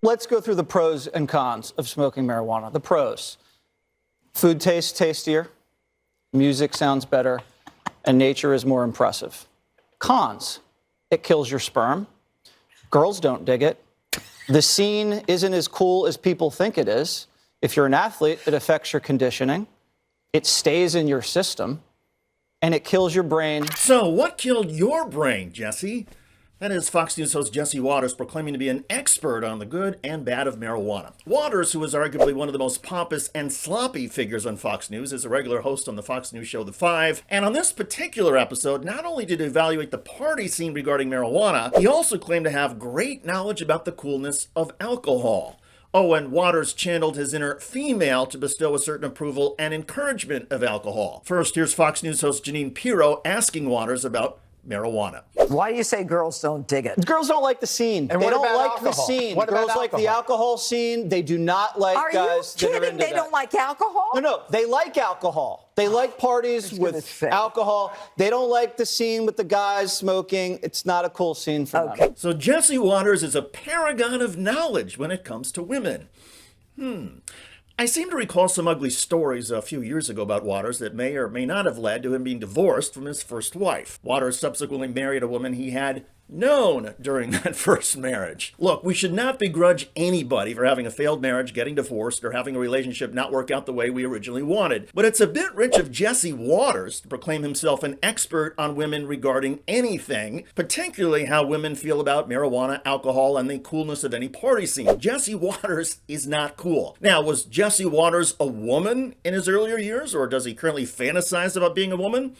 Let's go through the pros and cons of smoking marijuana. The pros: food tastes tastier, music sounds better, and nature is more impressive. Cons: it kills your sperm. Girls don't dig it. The scene isn't as cool as people think it is. If you're an athlete, it affects your conditioning. It stays in your system. And it kills your brain. So what killed your brain, Jesse? That is Fox News host Jesse Waters proclaiming to be an expert on the good and bad of marijuana. Waters, who is arguably one of the most pompous and sloppy figures on Fox News, is a regular host on the Fox News show The Five. And on this particular episode, not only did he evaluate the party scene regarding marijuana, he also claimed to have great knowledge about the coolness of alcohol. Oh, and Waters channeled his inner female to bestow a certain approval and encouragement of alcohol. First, here's Fox News host Jeanine Pirro asking Waters about marijuana. Why do you say girls don't dig it? Girls don't like the scene. And they don't like alcohol? the scene. What Girls about like the alcohol scene. They do not like Are guys you that are kidding? into They that. don't like alcohol? No, they like alcohol. They like parties with alcohol. They don't like the scene with the guys smoking. It's not a cool scene for them. So Jesse Waters is a paragon of knowledge when it comes to women. I seem to recall some ugly stories a few years ago about Waters that may or may not have led to him being divorced from his first wife. Waters subsequently married a woman he had known during that first marriage. Look, we should not begrudge anybody for having a failed marriage, getting divorced, or having a relationship not work out the way we originally wanted. But it's a bit rich of Jesse Waters to proclaim himself an expert on women regarding anything, particularly how women feel about marijuana, alcohol, and the coolness of any party scene. Jesse Waters is not cool. Now, was Jesse Waters a woman in his earlier years, or does he currently fantasize about being a woman?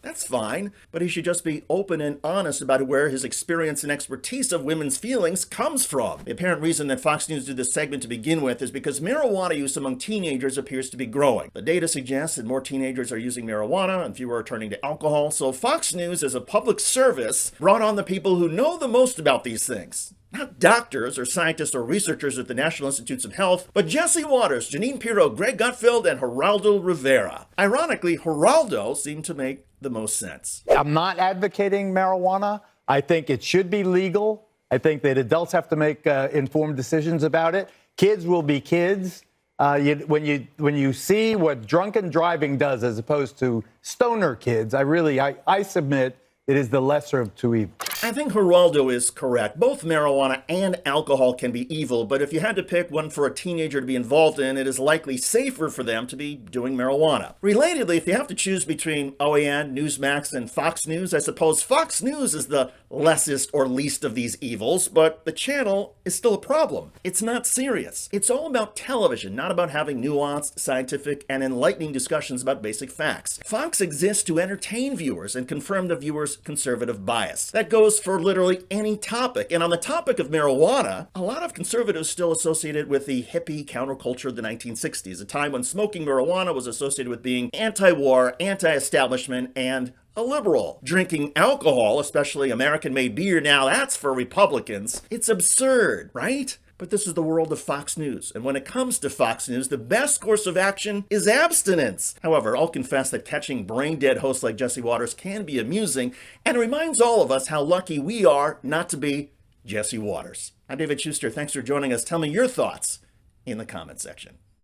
That's fine, but he should just be open and honest about where his experience and expertise of women's feelings comes from. The apparent reason that Fox News did this segment to begin with is because marijuana use among teenagers appears to be growing. The data suggests that more teenagers are using marijuana and fewer are turning to alcohol, so Fox News, as a public service, brought on the people who know the most about these things. Not doctors or scientists or researchers at the National Institutes of Health, but Jesse Waters, Jeanine Pirro, Greg Gutfeld, and Geraldo Rivera. Ironically, Geraldo seemed to make the most sense. I'm not advocating marijuana. I think it should be legal. I think that adults have to make informed decisions about it. Kids will be kids. When you see what drunken driving does as opposed to stoner kids, I submit it is the lesser of two evils. I think Geraldo is correct. Both marijuana and alcohol can be evil, but if you had to pick one for a teenager to be involved in, it is likely safer for them to be doing marijuana. Relatedly, if you have to choose between OAN, Newsmax, and Fox News, I suppose Fox News is the lessest or least of these evils, but the channel is still a problem. It's not serious. It's all about television, not about having nuanced, scientific, and enlightening discussions about basic facts. Fox exists to entertain viewers and confirm the viewers' conservative bias. That goes for literally any topic. And on the topic of marijuana, a lot of conservatives still associate it with the hippie counterculture of the 1960s, a time when smoking marijuana was associated with being anti-war, anti-establishment, and a liberal. Drinking alcohol, especially American-made beer, now that's for Republicans. It's absurd, right? But this is the world of Fox News, and when it comes to Fox News, the best course of action is abstinence. However, I'll confess that catching brain-dead hosts like Jesse Waters can be amusing, and it reminds all of us how lucky we are not to be Jesse Waters. I'm David Shuster. Thanks for joining us. Tell me your thoughts in the comment section.